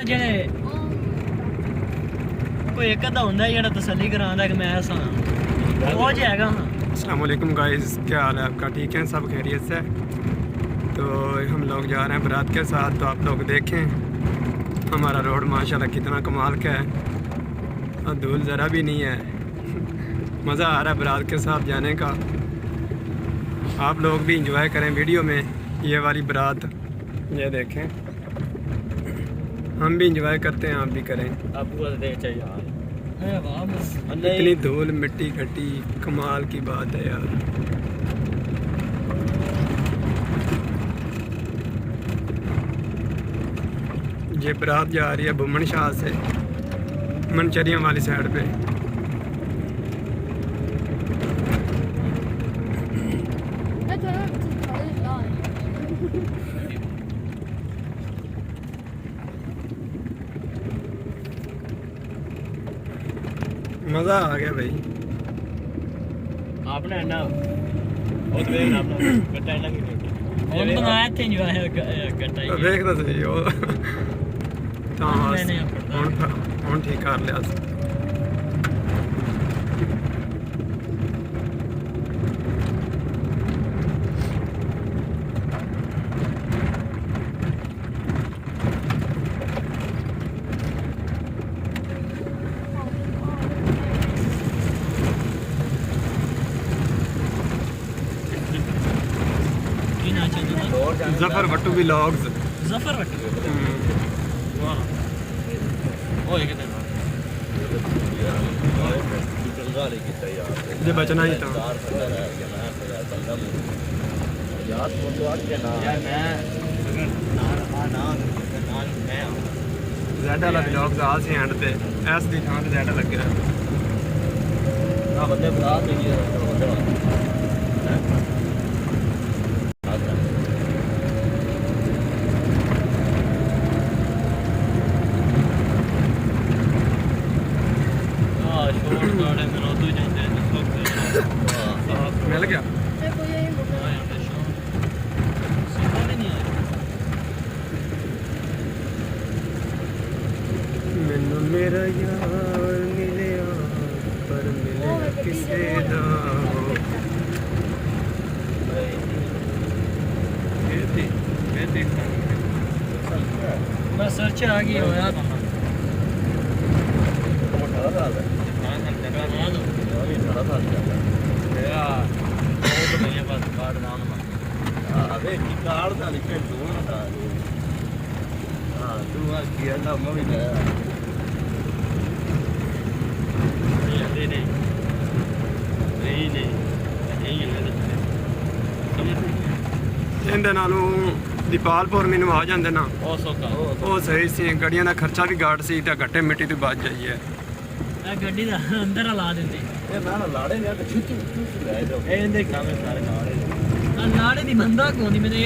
ਜਿਹੜੇ कोई एक अद्धा होंदा है जेड़ा तसल्ली करांदा कि मैं हसां वो जाएगा। हाँ अस्सलाम वालेकुम गाइस, क्या हाल है आपका? ठीक है, सब खैरियत से? तो हम लोग जा रहे हैं बारात के साथ, तो आप लोग देखें हमारा रोड माशाल्लाह कितना कमाल का है और धूल ज़रा भी नहीं है। मज़ा आ रहा है बारात के साथ जाने का। आप लोग भी इंजॉय करें वीडियो में ये वाली बारात, ये देखें, हम भी इंजॉय करते हैं, आप भी करें। इतनी धूल मिट्टी घटी, कमाल की बात है यार। ये बारात जा रही है बुमन शाह से मनचरियाँ वाली साइड पे। मज़ा आ गया भाई। आपने ना और देख आपने गट्टा लगी और बनाया थे जो है गट्टा ही देख तो सही हो ਤਾਂ ਹੁਣ ਠੀਕ ਕਰ ਲਿਆ ਸੀ। ज़फर वट्टू व्लॉग्स। ज़फर वट्टू वाह ओए कितने ये बचना ही था यार फोटो आ के ना यार मैं ना मैं ज़्यादा वाला व्लॉग्स आ से एंड पे एस दी थां ते ज़्यादा लग रहा ना बंदे बता दे ये मिल गया। मैनू मेरा यार मिले पर मिले किसे दा मैं सर्च आ गई हो यार अबे की कार था लेकिन दूर था। हाँ तू आज किया ना मम्मी ने ਇਹਦੇ ਨਾਲੋਂ ਦੀਪਾਲਪੁਰ ਮੈਨੂੰ ਆ ਜਾਂਦੇ ਨਾ ਉਹ ਸਹੀ ਸੀ। ਗੱਡੀਆਂ ਦਾ ਖਰਚਾ ਵੀ ਘੱਟ ਸੀ ਤੇ ਘੱਟੇ ਮਿੱਟੀ ਤੋਂ ਬਚ ਜਾਈਏ। ਇਹ ਗੱਡੀ ਦਾ ਅੰਦਰ ਲਾ ਦਿੰਦੇ ਇਹ ਨਾ ਲਾੜੇ ਨੇ ਤੇ ਛੁੱਟੀ ਲੈ ਜਾਓ ਇਹਦੇ ਕਾਮੇ ਸਾਰੇ ਲਾੜੇ ਦੀ ਬੰਦਾ ਕੋਣੀ ਮੈਨੂੰ